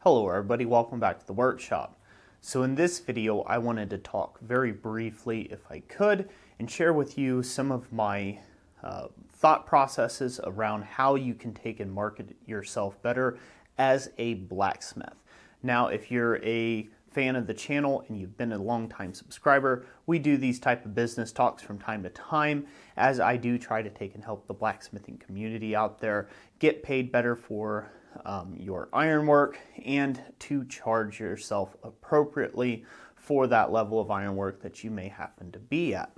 Hello everybody, welcome back to the workshop. So in this video I wanted to talk very briefly, if I could, and share with you some of my thought processes around how you can take and market yourself better as a blacksmith. Now if you're a fan of the channel and you've been a long-time subscriber, we do these type of business talks from time to time, as I do try to take and help the blacksmithing community out there get paid better for your ironwork and to charge yourself appropriately for that level of ironwork that you may happen to be at.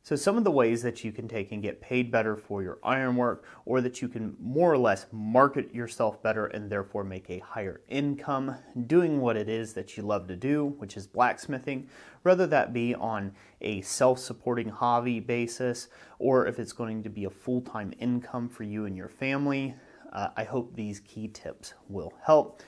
So some of the ways that you can take and get paid better for your ironwork, or that you can more or less market yourself better and therefore make a higher income doing what it is that you love to do, which is blacksmithing, whether that be on a self-supporting hobby basis or if it's going to be a full-time income for you and your family. I hope these key tips will help.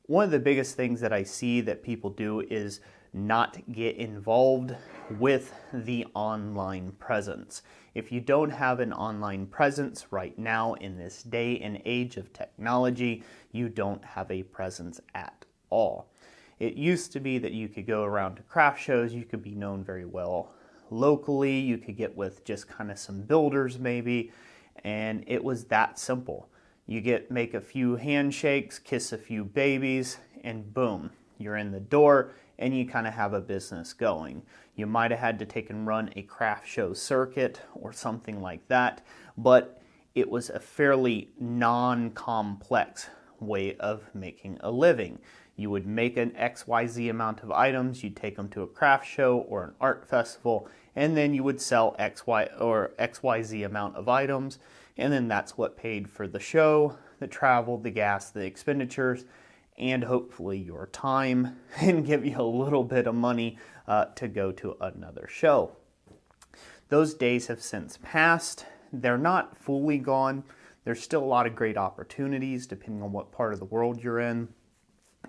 One of the biggest things that I see that people do is not get involved with the online presence. If you don't have an online presence right now in this day and age of technology, you don't have a presence at all. It used to be that you could go around to craft shows, you could be known very well locally, you could get with just kind of some builders maybe, and it was that simple. You make a few handshakes, kiss a few babies, and boom, you're in the door and you kind of have a business going. You might have had to take and run a craft show circuit or something like that, but it was a fairly non-complex way of making a living. You would make an XYZ amount of items, you'd take them to a craft show or an art festival, and then you would sell XYZ amount of items, and then that's what paid for the show, the travel, the gas, the expenditures, and hopefully your time, and give you a little bit of money to go to another show. Those days have since passed. They're not fully gone. There's still a lot of great opportunities, depending on what part of the world you're in,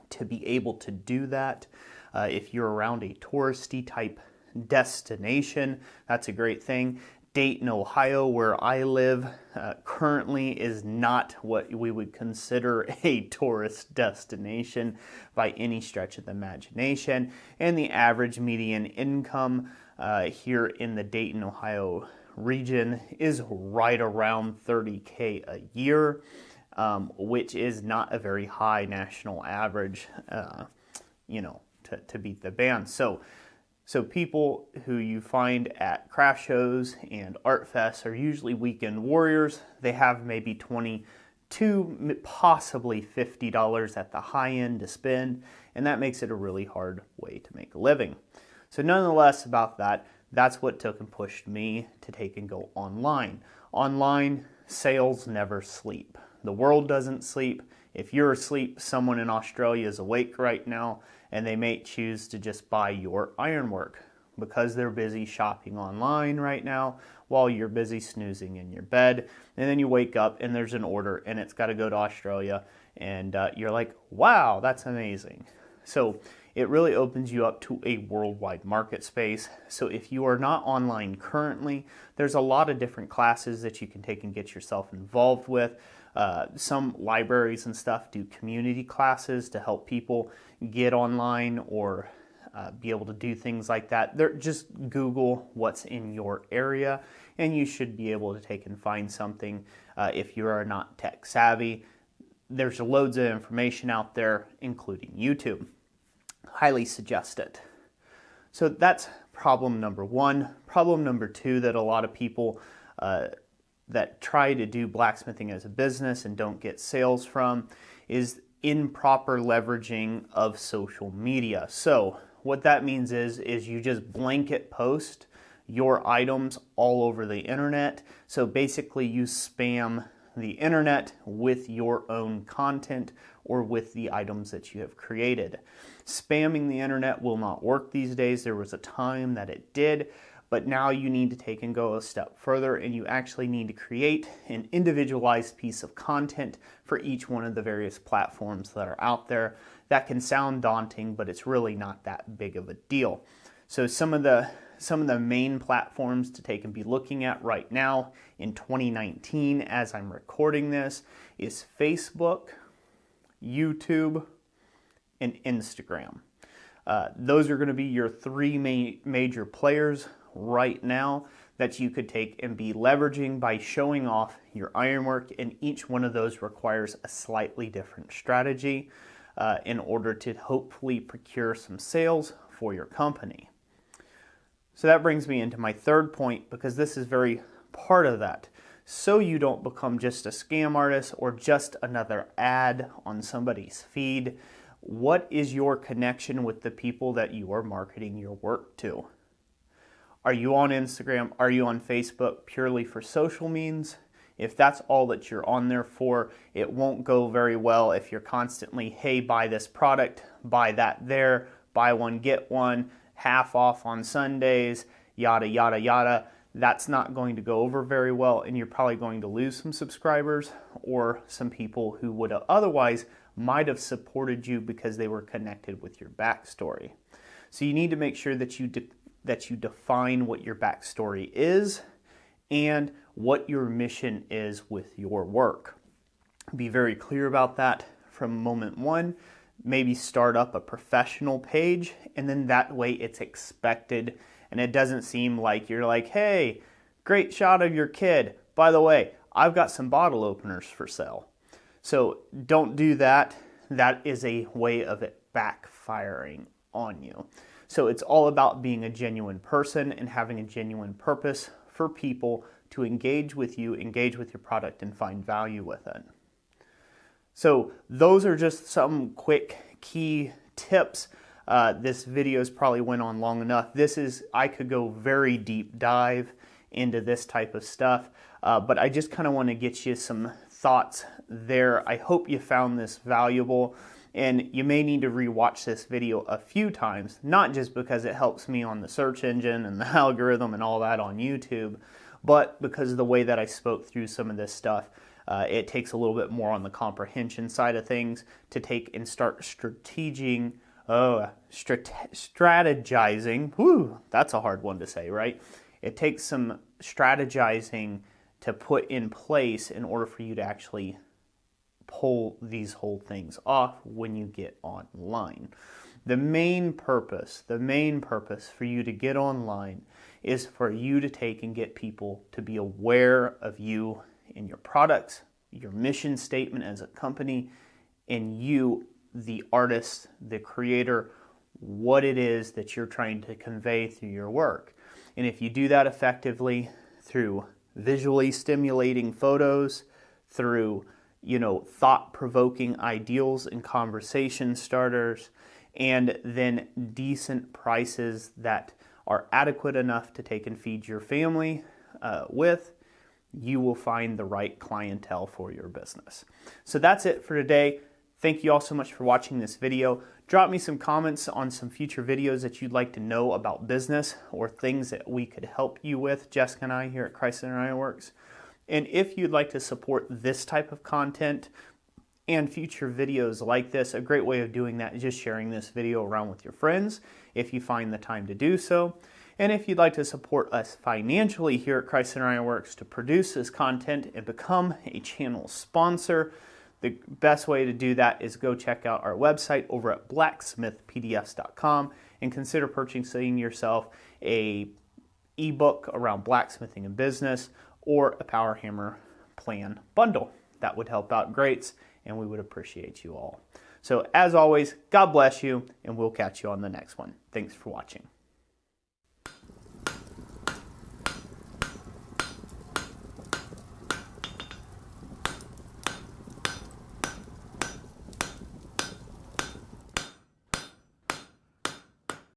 to be able to do that. If you're around a touristy type destination, that's a great thing. Dayton, Ohio, where I live, currently is not what we would consider a tourist destination by any stretch of the imagination. And the average median income here in the Dayton, Ohio region is right around $30K a year, which is not a very high national average, to beat the band. So people who you find at craft shows and art fests are usually weekend warriors. They have maybe $20 to possibly $50 at the high end to spend, and that makes it a really hard way to make a living. So nonetheless about that, that's what took and pushed me to take and go online. Online sales never sleep. The world doesn't sleep. If you're asleep, someone in Australia is awake right now, and they may choose to just buy your ironwork because they're busy shopping online right now while you're busy snoozing in your bed. And then you wake up and there's an order and it's got to go to Australia, and you're like, wow, that's amazing. So it really opens you up to a worldwide market space. So if you are not online currently, there's a lot of different classes that you can take and get yourself involved with. Some libraries and stuff do community classes to help people get online or be able to do things like that. Just Google what's in your area and you should be able to take and find something. If you are not tech savvy, there's loads of information out there, including YouTube. Highly suggest it. So that's problem number one. Problem number two that a lot of people that try to do blacksmithing as a business and don't get sales from is improper leveraging of social media. So what that means is you just blanket post your items all over the internet. So basically you spam the internet with your own content or with the items that you have created. Spamming the internet will not work these days. There was a time that it did, but now you need to take and go a step further, and you actually need to create an individualized piece of content for each one of the various platforms that are out there. That can sound daunting, but it's really not that big of a deal. So some of the main platforms to take and be looking at right now in 2019 as I'm recording this is Facebook, YouTube, and Instagram. Those are going to be your three major players right now that you could take and be leveraging by showing off your ironwork, and each one of those requires a slightly different strategy in order to hopefully procure some sales for your company. So that brings me into my third point, because this is very part of that. So you don't become just a scam artist or just another ad on somebody's feed. What is your connection with the people that you are marketing your work to? Are you on Instagram? Are you on Facebook purely for social means? If that's all that you're on there for, it won't go very well if you're constantly, hey, buy this product, buy that there, buy one, get one, half off on Sundays, yada, yada, yada. That's not going to go over very well, and you're probably going to lose some subscribers or some people who would have otherwise might have supported you because they were connected with your backstory. So you need to make sure that you define what your backstory is and what your mission is with your work. Be very clear about that from moment one. Maybe start up a professional page, and then that way it's expected and it doesn't seem like you're like, hey, great shot of your kid. By the way, I've got some bottle openers for sale. So don't do that. That is a way of it backfiring on you. So it's all about being a genuine person and having a genuine purpose for people to engage with you, engage with your product, and find value with it. So those are just some quick key tips. This video's probably went on long enough. I could go very deep dive into this type of stuff, but I just kind of want to get you some thoughts there. I hope you found this valuable, and you may need to rewatch this video a few times, not just because it helps me on the search engine and the algorithm and all that on YouTube, but because of the way that I spoke through some of this stuff. It takes a little bit more on the comprehension side of things to take and start strategizing. Whew, that's a hard one to say, right? It takes some strategizing to put in place in order for you to actually pull these whole things off when you get online. The main purpose for you to get online is for you to take and get people to be aware of you and your products, your mission statement as a company, and you, the artist, the creator, what it is that you're trying to convey through your work. And if you do that effectively through visually stimulating photos, through thought-provoking ideals and conversation starters, and then decent prices that are adequate enough to take and feed your family with, you will find the right clientele for your business. So that's it for today. Thank you all so much for watching this video. Drop me some comments on some future videos that you'd like to know about business or things that we could help you with, Jessica and I here at Christ Center Ironworks. And if you'd like to support this type of content and future videos like this, a great way of doing that is just sharing this video around with your friends if you find the time to do so. And if you'd like to support us financially here at Christ Center Ironworks to produce this content and become a channel sponsor, the best way to do that is go check out our website over at blacksmithpdfs.com and consider purchasing yourself a ebook around blacksmithing and business or a Power Hammer plan bundle. That would help out greats, and we would appreciate you all. So as always, God bless you, and we'll catch you on the next one. Thanks for watching.